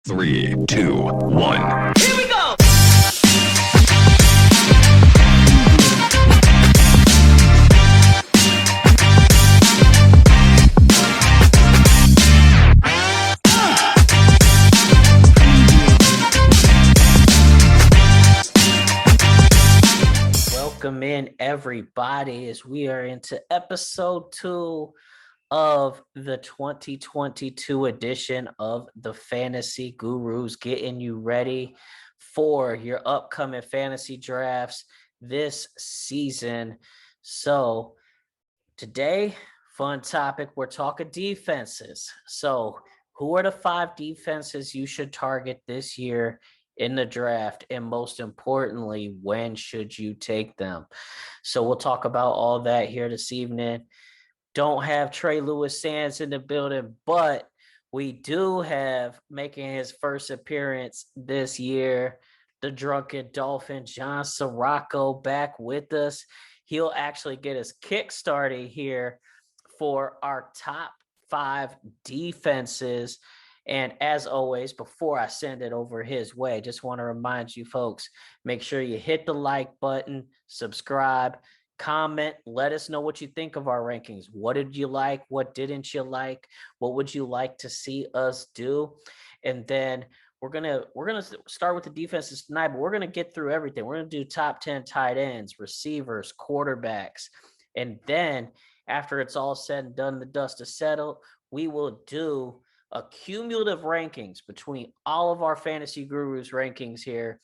Three, two, one. Here we go! Welcome in, everybody, as we are into episode 2 of the 2022 edition of the Fantasy Gurus, getting you ready for your upcoming fantasy drafts this season. So today, fun topic, we're talking defenses. So who are the 5 defenses you should target this year in the draft? And most importantly, when should you take them? So we'll talk about all that here this evening. Don't have Trey Lewis Sands in the building, but we do have, making his first appearance this year, the Drunken Dolphin, John Sirocco, back with us. He'll actually get us kick-started here for our top 5 defenses. And as always, before I send it over his way, just want to remind you folks, make sure you hit the like button, subscribe, comment, let us know what you think of our rankings. What did you like? What didn't you like? What would you like to see us do? And then we're gonna start with the defenses tonight, but we're gonna get through everything. We're gonna do top 10 tight ends, receivers, quarterbacks, and then after it's all said and done, the dust is settled, we will do a cumulative rankings between all of our Fantasy Gurus rankings here.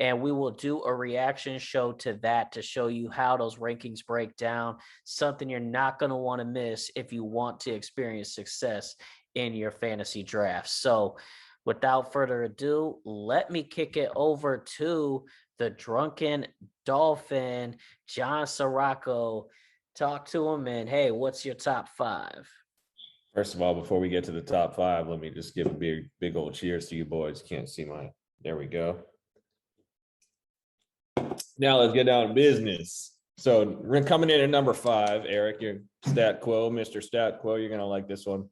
And we will do a reaction show to that to show you how those rankings break down, something you're not going to want to miss if you want to experience success in your fantasy drafts. So without further ado, let me kick it over to the Drunken Dolphin, John Sirocco. Talk to him, and hey, what's your top 5? First of all, before we get to the top 5, let me just give a big old cheers to you boys. Can't see my, there we go. Now let's get down to business. So we're coming in at number 5, Eric, your Stat Quo, Mr. Stat Quo. You're going to like this one.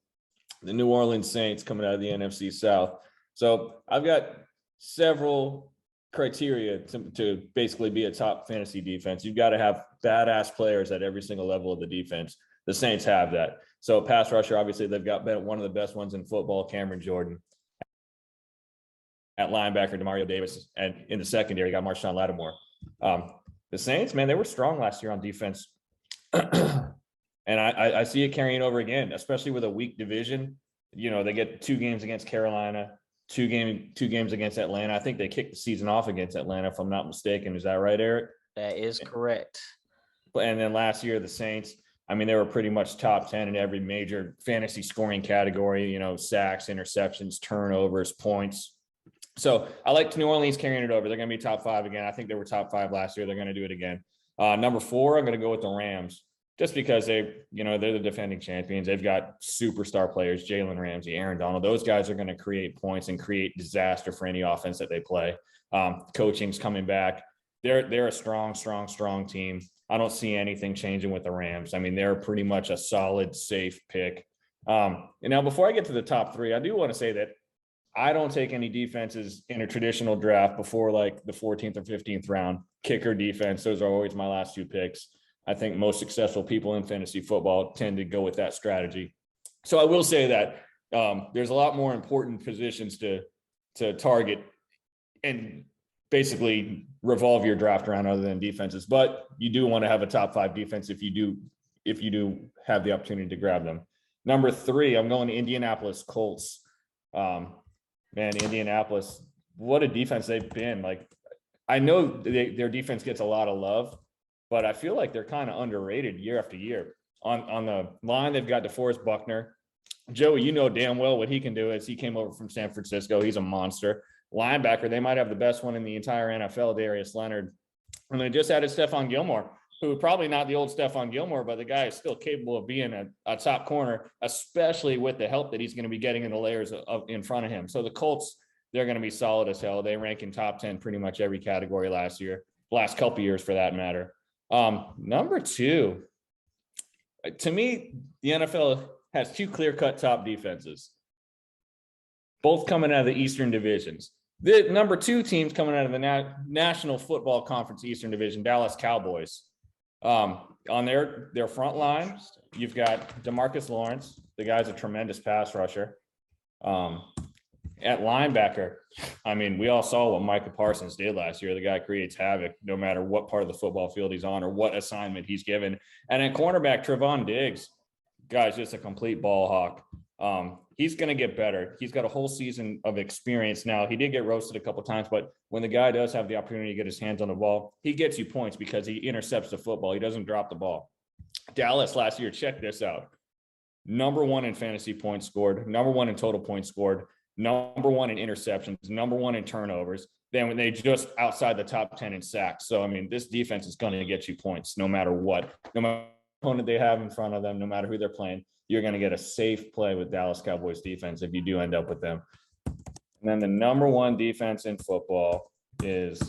The New Orleans Saints coming out of the NFC South. So I've got several criteria to basically be a top fantasy defense. You've got to have badass players at every single level of the defense. The Saints have that. So pass rusher, obviously, they've got one of the best ones in football, Cameron Jordan. At linebacker, Demario Davis. And in the secondary, you got Marshawn Lattimore. The Saints, man, they were strong last year on defense. And I see it carrying over again, especially with a weak division. You know, they get 2 games against Carolina, two games against Atlanta. I think they kicked the season off against Atlanta, if I'm not mistaken. Is that right, Eric? That is correct. And then last year, the Saints, I mean, they were pretty much top 10 in every major fantasy scoring category, you know, sacks, interceptions, turnovers, points. So I like New Orleans carrying it over. They're going to be top 5 again. I think they were top 5 last year. They're going to do it again. Number 4, I'm going to go with the Rams, just because they're the defending champions. They've got superstar players, Jalen Ramsey, Aaron Donald. Those guys are going to create points and create disaster for any offense that they play. Coaching's coming back. They're a strong team. I don't see anything changing with the Rams. I mean, they're pretty much a solid, safe pick. And now before I get to the top 3, I do want to say that I don't take any defenses in a traditional draft before like the 14th or 15th round. Kicker, defense, those are always my last 2 picks. I think most successful people in fantasy football tend to go with that strategy. So I will say that there's a lot more important positions to target and basically revolve your draft around other than defenses. But you do want to have a top 5 defense if you do have the opportunity to grab them. Number 3, I'm going to Indianapolis Colts. Man, Indianapolis, what a defense they've been. Like, I know their defense gets a lot of love, but I feel like they're kind of underrated year after year. On the line, they've got DeForest Buckner. Joey, you know damn well what he can do as he came over from San Francisco. He's a monster. Linebacker, they might have the best one in the entire NFL, Darius Leonard. And they just added Stephon Gilmore, who probably not the old Stephon Gilmore, but the guy is still capable of being a top corner, especially with the help that he's going to be getting in the layers in front of him. So the Colts, they're going to be solid as hell. They rank in top 10 pretty much every category last couple years for that matter. Number 2, to me, the NFL has 2 clear-cut top defenses. both coming out of the Eastern divisions. The number 2 teams coming out of the National Football Conference Eastern Division, Dallas Cowboys. On their front line, you've got DeMarcus Lawrence. The guy's a tremendous pass rusher. At linebacker, I mean, we all saw what Micah Parsons did last year. The guy creates havoc no matter what part of the football field he's on or what assignment he's given. And at cornerback, Trevon Diggs, guy's just a complete ball hawk. He's going to get better. He's got a whole season of experience now. He did get roasted a couple times, but when the guy does have the opportunity to get his hands on the ball, he gets you points because he intercepts the football. He doesn't drop the ball. Dallas last year, check this out. Number 1 in fantasy points scored, number 1 in total points scored, number 1 in interceptions, number 1 in turnovers. Then when they just outside the top 10 in sacks. So, I mean, this defense is going to get you points no matter what. No matter what opponent they have in front of them, no matter who they're playing, you're going to get a safe play with Dallas Cowboys defense if you do end up with them. And then the number 1 defense in football is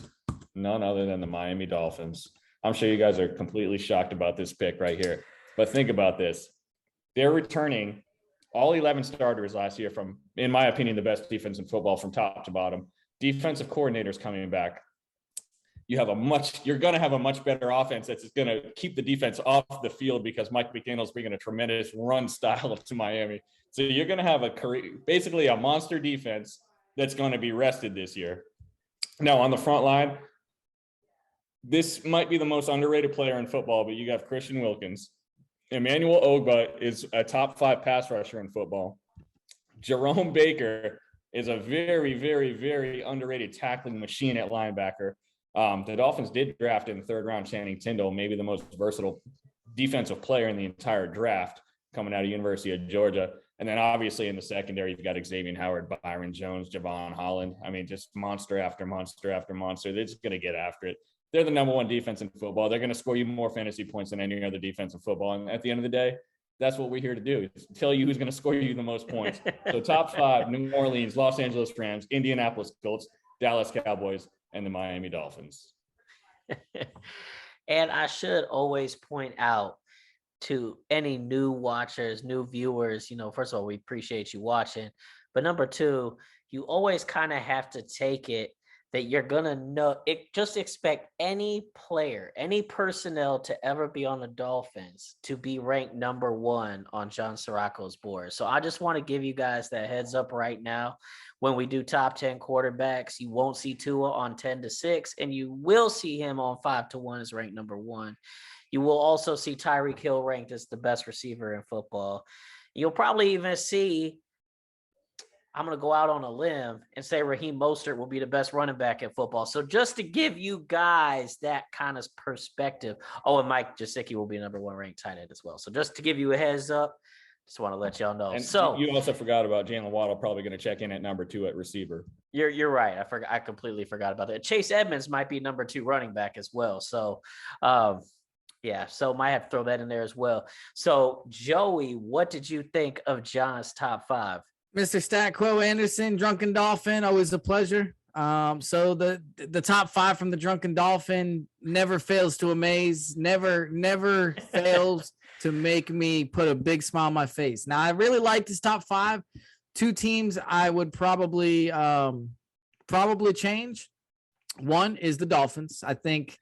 none other than the Miami Dolphins. I'm sure you guys are completely shocked about this pick right here. But think about this. They're returning all 11 starters last year from, in my opinion, the best defense in football from top to bottom. Defensive coordinators coming back. You're going to have a much better offense that's going to keep the defense off the field because Mike McDaniel's bringing a tremendous run style to Miami. So you're going to have basically a monster defense that's going to be rested this year. Now on the front line, this might be the most underrated player in football, but you have Christian Wilkins. Emmanuel Ogbah is a top 5 pass rusher in football. Jerome Baker is a very, very, very underrated tackling machine at linebacker. The Dolphins did draft in the 3rd round Channing Tindall, maybe the most versatile defensive player in the entire draft coming out of University of Georgia. And then obviously in the secondary, you've got Xavier Howard, Byron Jones, Javon Holland. I mean, just monster after monster after monster. They're just going to get after it. They're the number 1 defense in football. They're going to score you more fantasy points than any other defense in football. And at the end of the day, that's what we're here to do, is tell you who's going to score you the most points. So top 5, New Orleans, Los Angeles Rams, Indianapolis Colts, Dallas Cowboys, and the Miami Dolphins. And I should always point out to any new watchers, new viewers, first of all, we appreciate you watching. But number 2, you always kind of have to take it that you're going to know it. Just expect any player, any personnel to ever be on the Dolphins to be ranked number 1 on John Sirocco's board. So I just want to give you guys that heads up right now. When we do top 10 quarterbacks, you won't see Tua on 10-6, and you will see him on 5-1 as ranked number 1. You will also see Tyreek Hill ranked as the best receiver in football. You'll probably even see, I'm going to go out on a limb and say Raheem Mostert will be the best running back in football. So just to give you guys that kind of perspective. Oh, and Mike Gesicki will be number 1 ranked tight end as well. So just to give you a heads up, just want to let y'all know. And so you also forgot about Jalen Waddle probably going to check in at number 2 at receiver. You're right. I completely forgot about that. Chase Edmonds might be number 2 running back as well. So, yeah, so might have to throw that in there as well. So, Joey, what did you think of John's top 5? Mr. Stat Quo Anderson, Drunken Dolphin, always a pleasure. So the top 5 from the Drunken Dolphin never fails to amaze, never fails to make me put a big smile on my face. Now, I really like this top 5. 2 teams I would probably change. One is the Dolphins. I think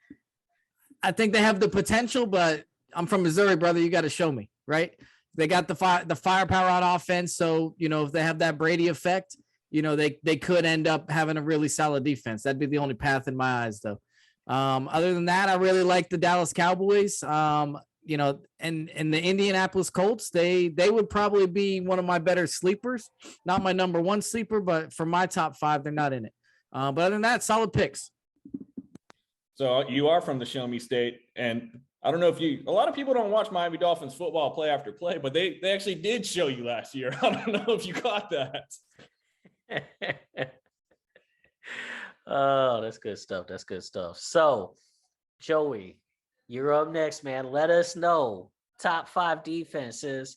they have the potential, but I'm from Missouri, brother. You got to show me, right? They got the firepower on offense. So, if they have that Brady effect, they could end up having a really solid defense. That'd be the only path in my eyes, though. Other than that, I really like the Dallas Cowboys. And the Indianapolis Colts, they would probably be one of my better sleepers. Not my number 1 sleeper, but for my top 5, they're not in it. But other than that, solid picks. So you are from the Show Me State, and I don't know if a lot of people don't watch Miami Dolphins football play after play, but they actually did show you last year. I don't know if you caught that. Oh, that's good stuff. That's good stuff. So, Joey, you're up next, man. Let us know top 5 defenses.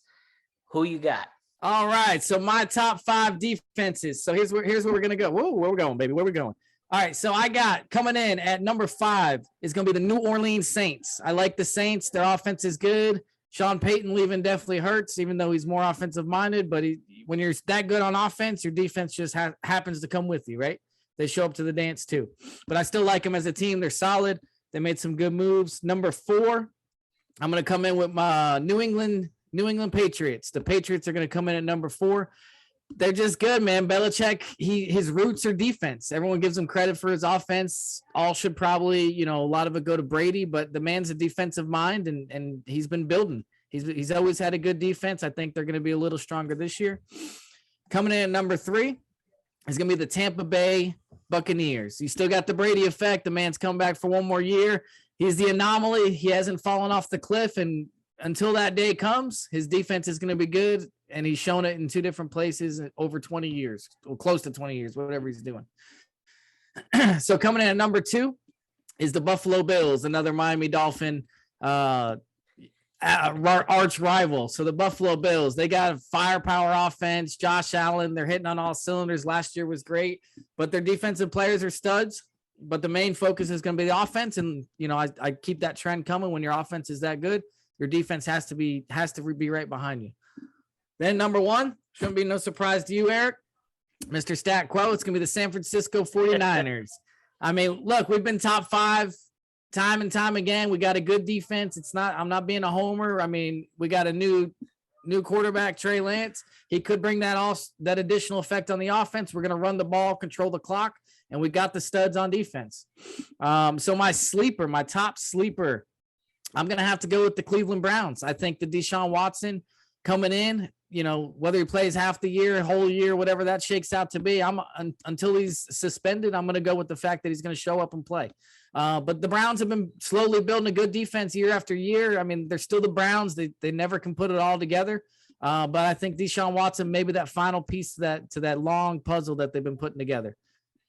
Who you got? All right. So my top 5 defenses. So here's where we're gonna go. Whoa, where we're going, baby? Where we going? All right, so I got coming in at number 5 is going to be the New Orleans Saints. I like the Saints. Their offense is good. Sean Payton leaving definitely hurts, even though he's more offensive minded. But when you're that good on offense, your defense just happens to come with you, right? They show up to the dance too. But I still like them as a team. They're solid. They made some good moves. Number 4, I'm going to come in with my New England Patriots. The Patriots are going to come in at number 4. They're just good, man. Belichick, his roots are defense. Everyone gives him credit for his offense. All should probably, a lot of it go to Brady, but the man's a defensive mind, and he's been building. He's always had a good defense. I think they're going to be a little stronger this year. Coming in at number 3 is going to be the Tampa Bay Buccaneers. You still got the Brady effect. The man's come back for one more year. He's the anomaly. He hasn't fallen off the cliff, and until that day comes, his defense is going to be good. And he's shown it in 2 different places over 20 years, or close to 20 years, whatever he's doing. So coming in at number 2 is the Buffalo Bills, another Miami Dolphin arch rival. So the Buffalo Bills, they got a firepower offense. Josh Allen, they're hitting on all cylinders. Last year was great, but their defensive players are studs. But the main focus is going to be the offense. And, I keep that trend coming. When your offense is that good, your defense has to be right behind you. Then number 1, shouldn't be no surprise to you, Eric, Mr. Stat Quo. It's going to be the San Francisco 49ers. I mean, look, we've been top 5 time and time again. We got a good defense. I'm not being a homer. I mean, we got a new quarterback, Trey Lance. He could bring that additional effect on the offense. We're going to run the ball, control the clock, and we got the studs on defense. So my top sleeper, I'm going to have to go with the Cleveland Browns. I think the Deshaun Watson coming in, whether he plays half the year, whole year, whatever that shakes out to be, until he's suspended, I'm going to go with the fact that he's going to show up and play. But the Browns have been slowly building a good defense year after year. I mean, they're still the Browns. They never can put it all together. But I think Deshaun Watson, maybe that final piece to that long puzzle that they've been putting together.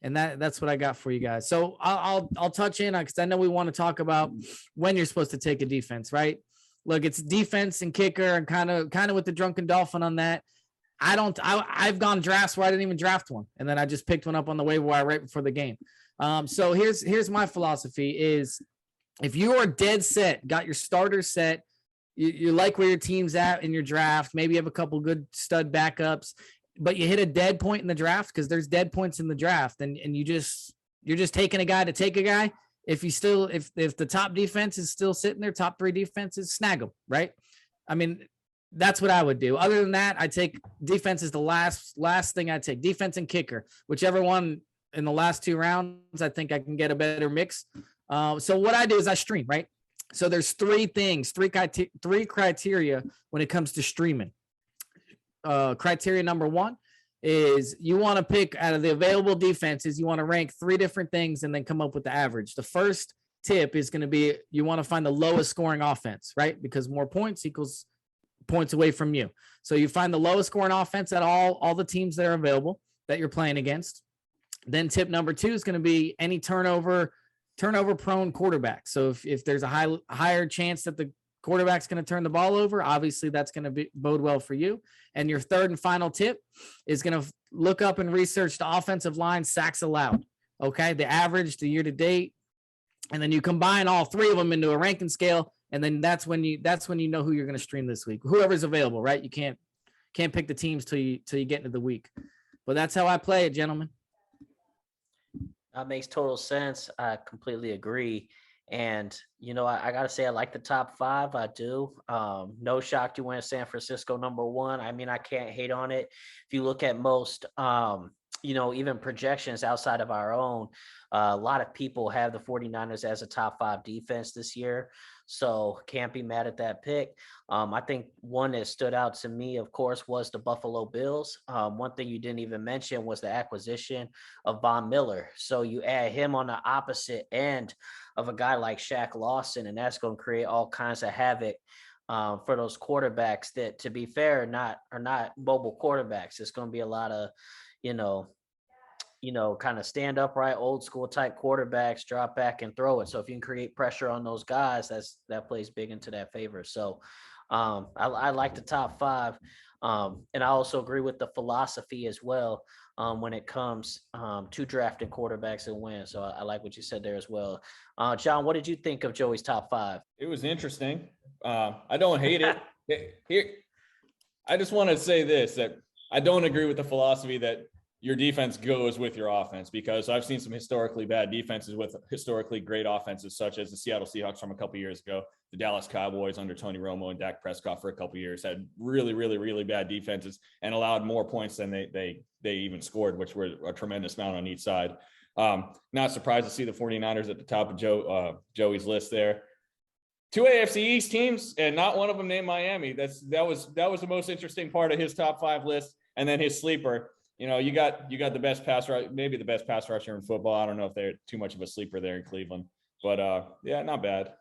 And that's what I got for you guys. So I'll touch in on, because I know we want to talk about when you're supposed to take a defense, right? Look, it's defense and kicker, and kind of with the drunken dolphin on that. I've gone drafts where I didn't even draft one, and then I just picked one up on the waiver wire right before the game. So here's my philosophy is, if you are dead set, got your starter set, you like where your team's at in your draft, maybe you have a couple good stud backups, but you hit a dead point in the draft, because there's dead points in the draft, and you're just taking a guy to take a guy. If the top defense is still sitting there, top 3 defenses, snag them, right? I mean, that's what I would do. Other than that, I take defense is the last thing I take. Defense and kicker, whichever one in the last 2 rounds, I think I can get a better mix. So what I do is I stream, right? So there's 3 criteria when it comes to streaming. Criteria number 1 is you want to pick out of the available defenses, you want to rank 3 different things and then come up with the average. The first tip is going to be, you want to find the lowest scoring offense, right? Because more points equals points away from you. So you find the lowest scoring offense at all the teams that are available that you're playing against. Then tip number 2 is going to be any turnover prone quarterback. So if there's a higher chance that the quarterback's going to turn the ball over, obviously that's going to bode well for you. And your third and final tip is going to look up and research the offensive line sacks allowed. Okay. The average, the year to date. And then you combine all 3 of them into a ranking scale. And then that's when you know who you're going to stream this week, whoever's available, right? You can't pick the teams till you get into the week, but that's how I play it, gentlemen. That makes total sense. I completely agree. And, I got to say, I like the top 5. I do. No shock you went San Francisco number 1. I mean, I can't hate on it. If you look at most, even projections outside of our own, a lot of people have the 49ers as a top 5 defense this year. So can't be mad at that pick. I think one that stood out to me, of course, was the Buffalo Bills. One thing you didn't even mention was the acquisition of Von Miller. So you add him on the opposite end of a guy like Shaq Lawson, and that's going to create all kinds of havoc for those quarterbacks that, to be fair, are not mobile quarterbacks. It's going to be a lot of, kind of stand upright, old school type quarterbacks, drop back and throw it. So if you can create pressure on those guys, that plays big into that favor. So I like the top 5. And I also agree with the philosophy as well when it comes to drafting quarterbacks and win. So I like what you said there as well. John, what did you think of Joey's top 5? It was interesting. I don't hate it. Here, I just want to say this, that I don't agree with the philosophy that your defense goes with your offense, because I've seen some historically bad defenses with historically great offenses, such as the Seattle Seahawks from a couple of years ago. The Dallas Cowboys under Tony Romo and Dak Prescott for a couple of years had really, really, really bad defenses and allowed more points than they even scored, which were a tremendous amount on each side. Not surprised to see the 49ers at the top of Joey's list there. Two AFC East teams, and not one of them named Miami. That was the most interesting part of his top 5 list. And then his sleeper, you got the best pass rush, maybe the best pass rusher in football. I don't know if they're too much of a sleeper there in Cleveland, but yeah, not bad.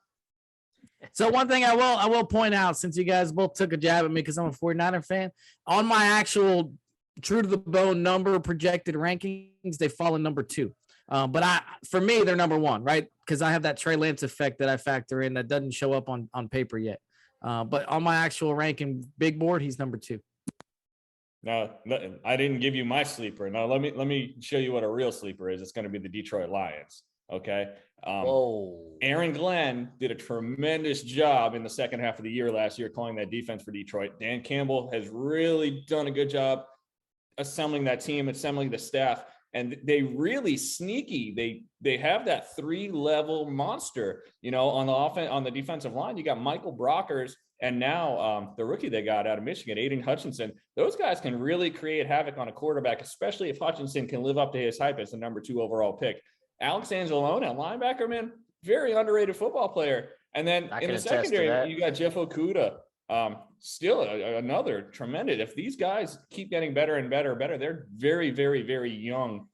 So one thing I will point out, since you guys both took a jab at me because I'm a 49er fan, on my actual true to the bone number projected rankings, they fall in number 2. But for me, they're number 1, right? Because I have that Trey Lance effect that I factor in that doesn't show up on paper yet. But on my actual ranking big board, he's number 2. Now, I didn't give you my sleeper. Now let me show you what a real sleeper is. It's going to be the Detroit Lions. Okay. Aaron Glenn did a tremendous job in the second half of the year last year calling that defense for Detroit. Dan Campbell has really done a good job assembling that team, assembling the staff. And they really sneaky. They have that 3-level monster, on the defensive line. You got Michael Brockers, and now the rookie they got out of Michigan, Aiden Hutchinson. Those guys can really create havoc on a quarterback, especially if Hutchinson can live up to his hype as the number 2 overall pick. Alex Anzalone, linebacker, man, very underrated football player. And then in the secondary, you got Jeff Okudah. Still another tremendous. If these guys keep getting better and better, they're very, very, very young,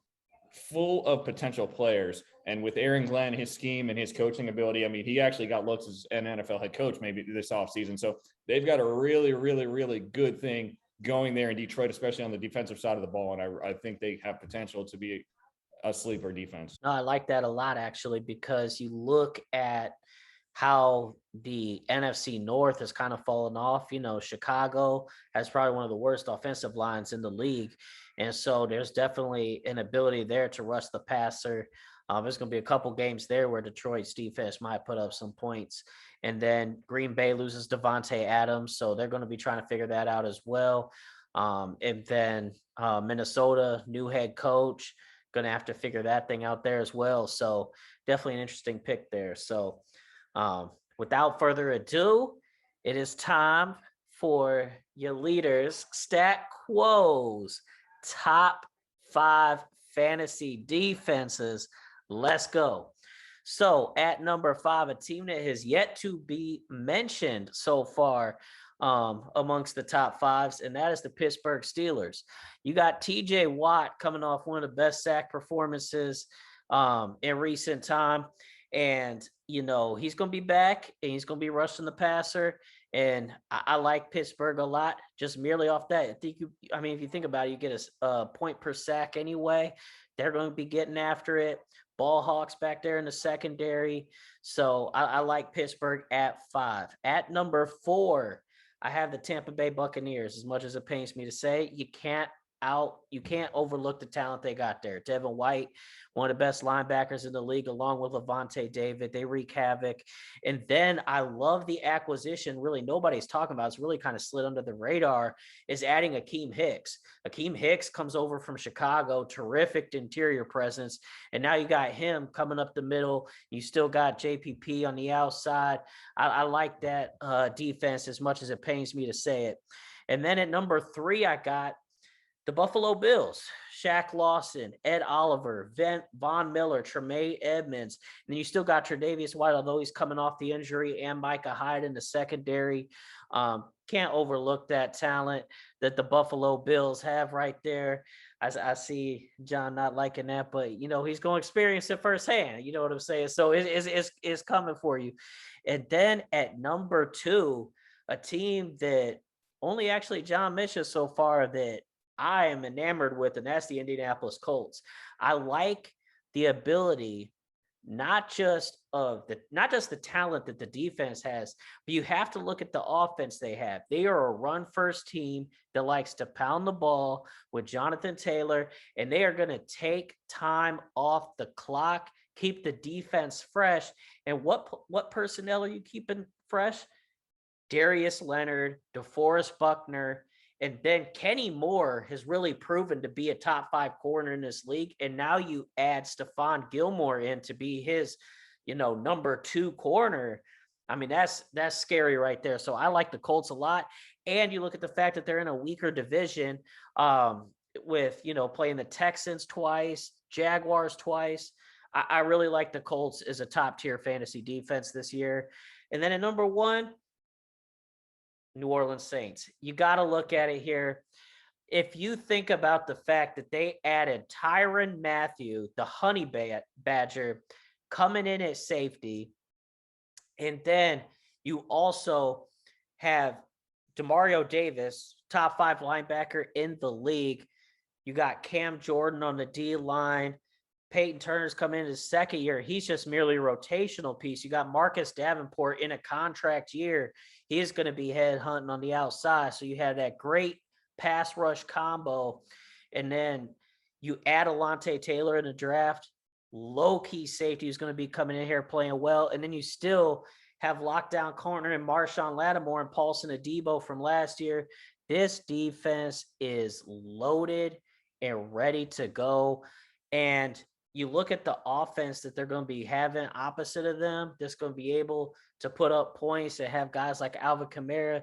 full of potential players. And with Aaron Glenn, his scheme and his coaching ability, I mean, he actually got looks as an NFL head coach maybe this offseason. So they've got a really, really, really good thing going there in Detroit, especially on the defensive side of the ball. And I think they have potential to be a sleeper defense. No, I like that a lot, actually, because you look at how the NFC North has kind of fallen off. Chicago has probably one of the worst offensive lines in the league. And so there's definitely an ability there to rush the passer. There's going to be a couple games there where Detroit's defense might put up some points. And then Green Bay loses Devontae Adams, so they're going to be trying to figure that out as well. And then Minnesota, new head coach, going to have to figure that thing out there as well. So definitely an interesting pick there. So without further ado, it is time for your leaders, Stat Quo's top 5 fantasy defenses. Let's go. So at number 5, a team that has yet to be mentioned so far amongst the top 5s, and that is the Pittsburgh Steelers. You got TJ Watt coming off one of the best sack performances in recent time. And, he's going to be back and he's going to be rushing the passer. And I like Pittsburgh a lot, just merely off that. If you think about it, you get a point per sack anyway. They're going to be getting after it. Ball hawks back there in the secondary. So I like Pittsburgh at 5. At number 4, I have the Tampa Bay Buccaneers. As much as it pains me to say, you can't overlook the talent they got there. Devin White, one of the best linebackers in the league, along with Levante David. They wreak havoc. And then I love the acquisition, really nobody's talking about, it's really kind of slid under the radar, is adding Akeem Hicks. Akeem Hicks comes over from Chicago, terrific interior presence. And now you got him coming up the middle. You still got JPP on the outside. I like that defense, as much as it pains me to say it. And then at number 3, I got the Buffalo Bills, Shaq Lawson, Ed Oliver, Von Miller, Tremaine Edmonds. And then you still got Tre'Davious White, although he's coming off the injury, and Micah Hyde in the secondary. Can't overlook that talent that the Buffalo Bills have right there. I see John not liking that, but, he's going to experience it firsthand. You know what I'm saying? So it's coming for you. And then at number 2, a team that only actually John mentioned so far that I am enamored with, and that's the Indianapolis Colts. I like the ability, not just the talent that the defense has, but you have to look at the offense they have. They are a run-first team that likes to pound the ball with Jonathan Taylor, and they are going to take time off the clock, keep the defense fresh. And what personnel are you keeping fresh? Darius Leonard, DeForest Buckner, and then Kenny Moore has really proven to be a top 5 corner in this league. And now you add Stephon Gilmore in to be his, number 2 corner. I mean, that's scary right there. So I like the Colts a lot. And you look at the fact that they're in a weaker division with, playing the Texans twice, Jaguars twice. I really like the Colts as a top tier fantasy defense this year. And then at number 1, New Orleans Saints. You got to look at it here. If you think about the fact that they added Tyrann Mathieu, the honey badger, coming in at safety, and then you also have Demario Davis, top 5 linebacker in the league. You got Cam Jordan on the D line. Peyton Turner's coming in his second year. He's just merely a rotational piece. You got Marcus Davenport in a contract year. He is going to be head hunting on the outside. So you have that great pass rush combo. And then you add Alontae Taylor in the draft. Low-key safety is going to be coming in here playing well. And then you still have lockdown corner and Marshawn Lattimore and Paulson Adebo from last year. This defense is loaded and ready to go. And you look at the offense that they're going to be having opposite of them, that's going to be able to put up points and have guys like Alvin Kamara,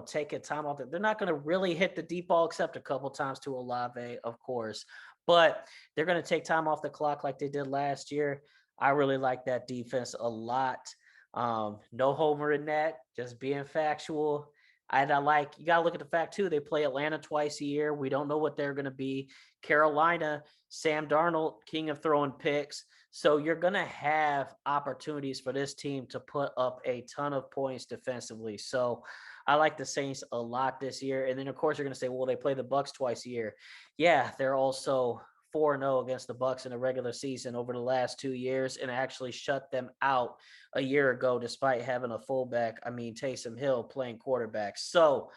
taking time off. They're not going to really hit the deep ball except a couple times to Olave, of course. But they're going to take time off the clock like they did last year. I really like that defense a lot. No homer in that, just being factual. And you got to look at the fact, too, they play Atlanta twice a year. We don't know what they're going to be. Carolina, Sam Darnold, king of throwing picks. So you're going to have opportunities for this team to put up a ton of points defensively. So I like the Saints a lot this year. And then, of course, you're going to say, well, they play the Bucs twice a year. Yeah, they're also 4-0 against the Bucs in the regular season over the last 2 years and actually shut them out a year ago despite having a fullback, Taysom Hill, playing quarterback. So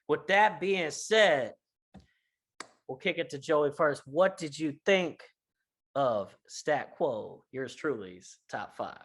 with that being said, we'll kick it to Joey first. What did you think of Stat Quo, yours truly's top 5?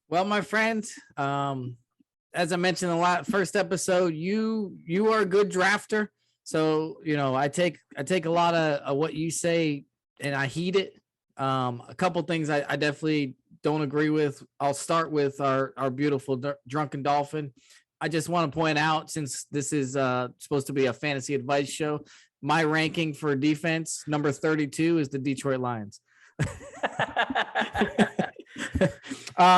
Well, my friend, as I mentioned in the first episode, you are a good drafter. So, I take a lot of what you say and I heed it. A couple things I definitely don't agree with. I'll start with our beautiful Drunken Dolphin. I just want to point out, since this is supposed to be a fantasy advice show, my ranking for defense, number 32, is the Detroit Lions.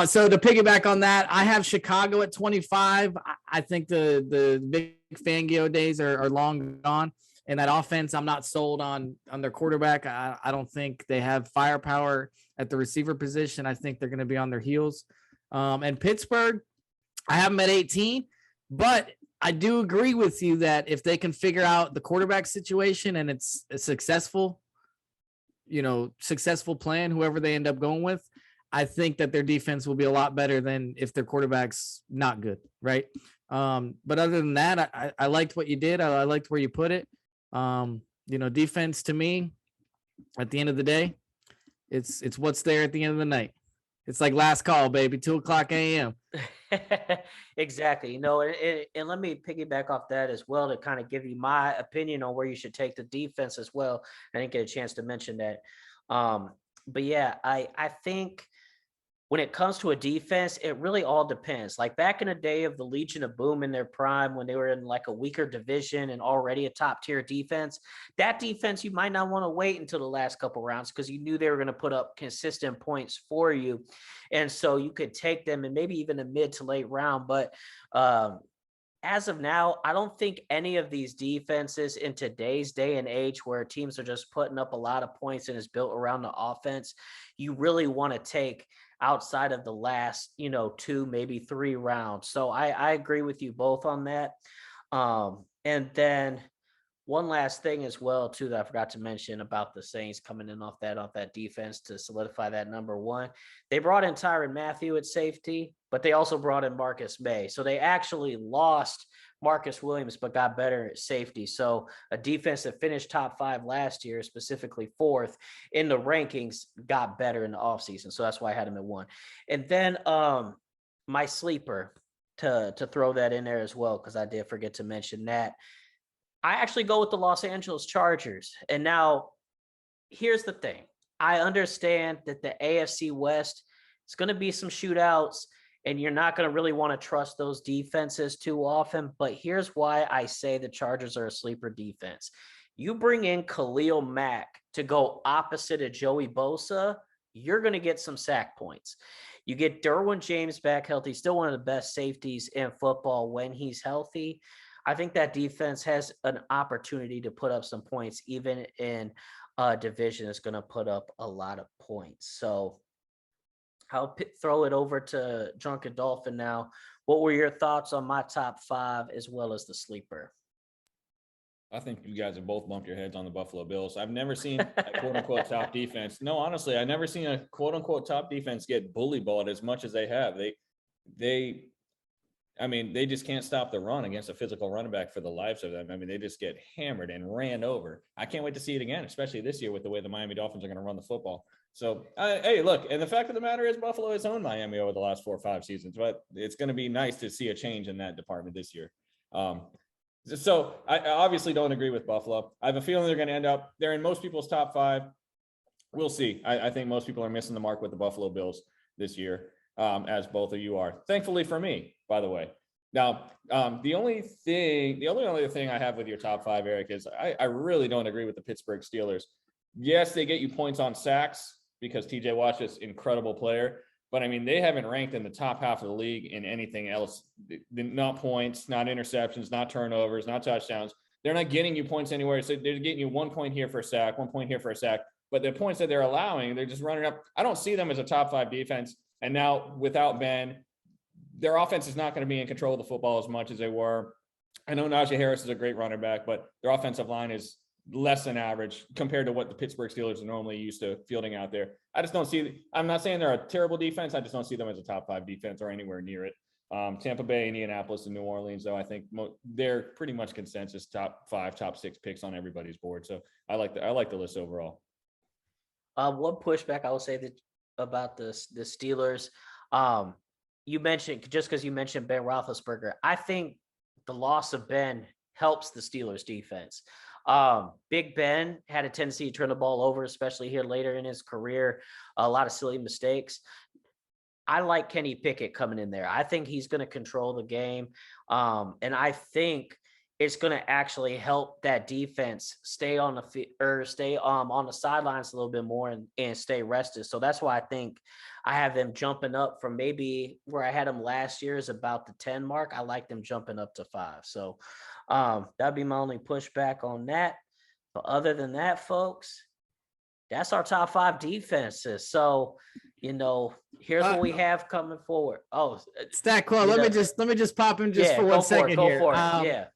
So to piggyback on that, I have Chicago at 25. I think the Vic Fangio days are long gone. And that offense, I'm not sold on their quarterback. I don't think they have firepower at the receiver position. I think they're going to be on their heels. And Pittsburgh, I have them at 18. But I do agree with you that if they can figure out the quarterback situation and it's a successful plan, whoever they end up going with, I think that their defense will be a lot better than if their quarterback's not good, right? But other than that, I liked what you did. I liked where you put it. Defense to me, at the end of the day, it's what's there at the end of the night. It's like last call, baby, 2:00 a.m. Exactly. And let me piggyback off that as well to kind of give you my opinion on where you should take the defense as well. I didn't get a chance to mention that. But yeah, I think when it comes to a defense, it really all depends. Like back in the day of the Legion of Boom in their prime, when they were in like a weaker division and already a top tier defense, that defense, you might not want to wait until the last couple rounds because you knew they were going to put up consistent points for you. And so you could take them in maybe even a mid to late round. But as of now, I don't think any of these defenses in today's day and age where teams are just putting up a lot of points and is built around the offense, you really want to take outside of the last, 2, maybe 3 rounds. So I agree with you both on that. And then one last thing as well, too, that I forgot to mention about the Saints coming in off that defense to solidify that number 1. They brought in Tyrann Mathieu at safety, but they also brought in Marcus May. So they actually lost Marcus Williams, but got better at safety. So a defense that finished top 5 last year, specifically 4th in the rankings, got better in the offseason. So that's why I had him at 1. And then my sleeper, to throw that in there as well, because I did forget to mention that. I actually go with the Los Angeles Chargers. And now here's the thing. I understand that the AFC West is going to be some shootouts, and you're not going to really want to trust those defenses too often. But here's why I say the Chargers are a sleeper defense. You bring in Khalil Mack to go opposite of Joey Bosa, you're going to get some sack points. You get Derwin James back healthy, still one of the best safeties in football when he's healthy. I think that defense has an opportunity to put up some points, even in a division is going to put up a lot of points. So I'll throw it over to Drunken Dolphin now. What were your thoughts on my top 5 as well as the sleeper? I think you guys have both bumped your heads on the Buffalo Bills. I've never seen a quote unquote top defense. No, honestly, I've never seen a quote unquote top defense get bully balled as much as they have. They just can't stop the run against a physical running back for the lives of them. I mean, they just get hammered and ran over. I can't wait to see it again, especially this year with the way the Miami Dolphins are going to run the football. So, hey, look, and the fact of the matter is Buffalo has owned Miami over the last 4 or 5 seasons, but it's going to be nice to see a change in that department this year. So I obviously don't agree with Buffalo. I have a feeling they're in most people's top 5. We'll see. I think most people are missing the mark with the Buffalo Bills this year, as both of you are. Thankfully for me, by the way. Now, the only other thing I have with your top 5, Eric, is I really don't agree with the Pittsburgh Steelers. Yes, they get you points on sacks because TJ Watt is an incredible player. But, I mean, they haven't ranked in the top half of the league in anything else. Not points, not interceptions, not turnovers, not touchdowns. They're not getting you points anywhere. So they're getting you 1 point here for a sack, 1 point here for a sack. But the points that they're allowing, they're just running up. I don't see them as a top 5 defense. And now without Ben, their offense is not going to be in control of the football as much as they were. I know Najee Harris is a great running back, but their offensive line is less than average compared to what the Pittsburgh Steelers are normally used to fielding out there. I just don't see, I'm not saying they're a terrible defense. I just don't see them as a top 5 defense or anywhere near it. Tampa Bay, Indianapolis, and New Orleans, though, I think they're pretty much consensus top 5, top 6 picks on everybody's board. So I like the list overall. One pushback I will say that about the Steelers, you mentioned, just because you mentioned Ben Roethlisberger, I think the loss of Ben helps the Steelers defense. Big Ben had a tendency to turn the ball over, especially here later in his career. A lot of silly mistakes. I like Kenny Pickett coming in there. I think he's going to control the game. And I think it's going to actually help that defense stay on the sidelines a little bit more and stay rested. So that's why I think I have them jumping up from maybe where I had them last year is about the 10 mark. I like them jumping up to 5. So that'd be my only pushback on that. But other than that, folks, that's our top 5 defenses. So, here's what we have coming forward. Oh, Stat Quo, let me just pop in for 1 second here. Go for it.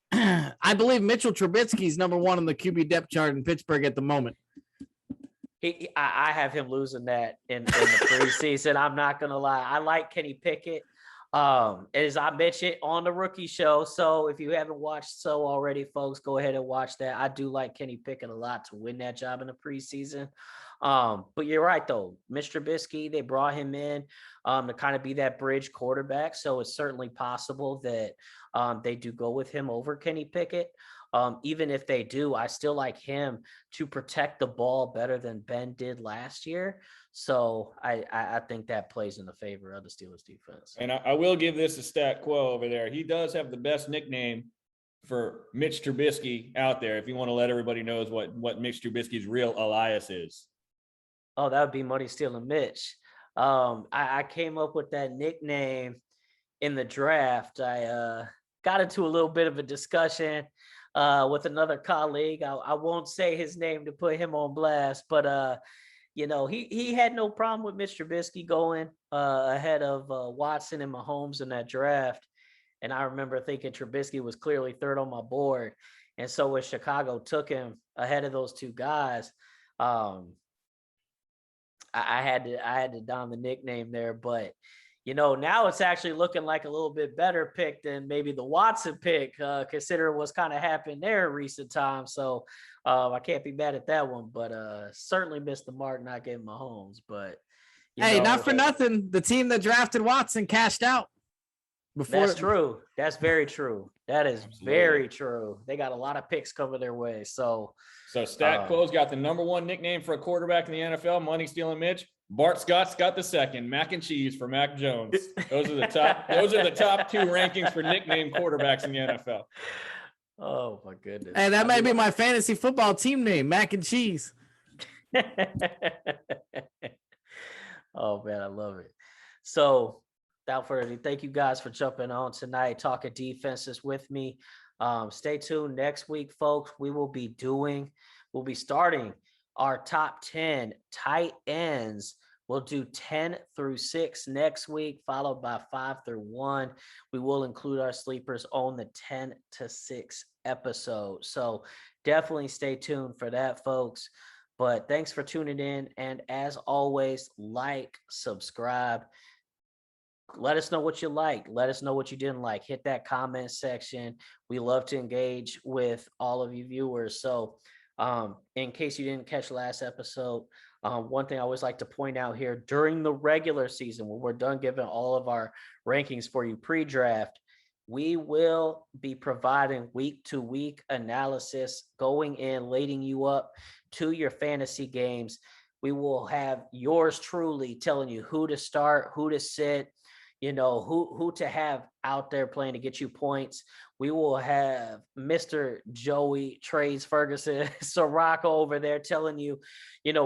I believe Mitchell Trubisky is number 1 on the QB depth chart in Pittsburgh at the moment. I have him losing that in the preseason. I'm not gonna lie. I like Kenny Pickett. As I mentioned on the rookie show. So if you haven't watched so already, folks, go ahead and watch that. I do like Kenny Pickett a lot to win that job in the preseason. But you're right, though. Mr. Trubisky, they brought him in to kind of be that bridge quarterback. So it's certainly possible that they do go with him over Kenny Pickett. Even if they do, I still like him to protect the ball better than Ben did last year. So I think that plays in the favor of the Steelers defense. And I will give this a Stat Quo over there. He does have the best nickname for Mitch Trubisky out there. If you want to let everybody know what Mitch Trubisky's real alias is. Oh, that would be Money Stealing Mitch. I came up with that nickname in the draft. I got into a little bit of a discussion with another colleague. I won't say his name to put him on blast, but he had no problem with Mr. Trubisky going ahead of Watson and Mahomes in that draft. And I remember thinking Trubisky was clearly 3rd on my board. And so when Chicago took him ahead of those 2 guys, I had to don the nickname there. But, now it's actually looking like a little bit better pick than maybe the Watson pick, considering what's kind of happened there in recent times. So I can't be mad at that one, but certainly missed the mark not getting Mahomes. But not for nothing, the team that drafted Watson cashed out. Before That's true. That's very true. That is Absolutely. very true. They got a lot of picks coming their way. So So Stat Quo's got the number one nickname for a quarterback in the NFL, Money Stealing Mitch. Bart Scott's got the second, Mac and Cheese for Mac Jones. Those are the top. Those are the top two rankings for nickname quarterbacks in the NFL. oh my goodness. and that I may mean, be my fantasy football team name, Mac and Cheese. oh man, I love it. So without further ado, thank you guys for jumping on tonight, talking defenses with me. Stay tuned next week, folks. We'll be starting our top 10 tight ends. We'll do 10 through 6 next week, followed by 5 through 1. We will include our sleepers on the 10 to 6 episode. So definitely stay tuned for that, folks. But thanks for tuning in. And as always, like, subscribe. Let us know what you liked. Let us know what you didn't like. Hit that comment section. We love to engage with all of you viewers. So in case you didn't catch last episode, one thing I always like to point out here, during the regular season, when we're done giving all of our rankings for you pre-draft, we will be providing week-to-week analysis, going in, leading you up to your fantasy games. We will have yours truly telling you who to start, who to sit, who to have out there playing to get you points. We will have Mr. Joey Trades Ferguson, Sirocco over there telling you,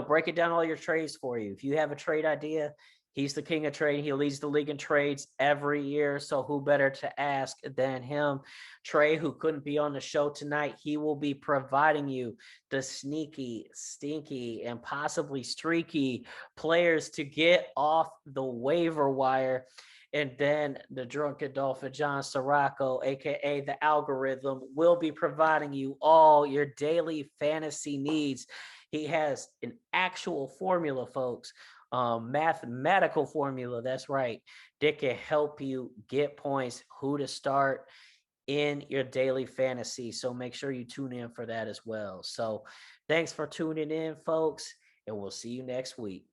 breaking down all your trades for you. If you have a trade idea, he's the king of trade. He leads the league in trades every year. So who better to ask than him? Trey, who couldn't be on the show tonight, he will be providing you the sneaky, stinky, and possibly streaky players to get off the waiver wire. And then the drunken dolphin, John Sirocco, aka the algorithm, will be providing you all your daily fantasy needs. He has an actual formula, folks, mathematical formula. That's right. That can help you get points, who to start in your daily fantasy. So make sure you tune in for that as well. So thanks for tuning in, folks, and we'll see you next week.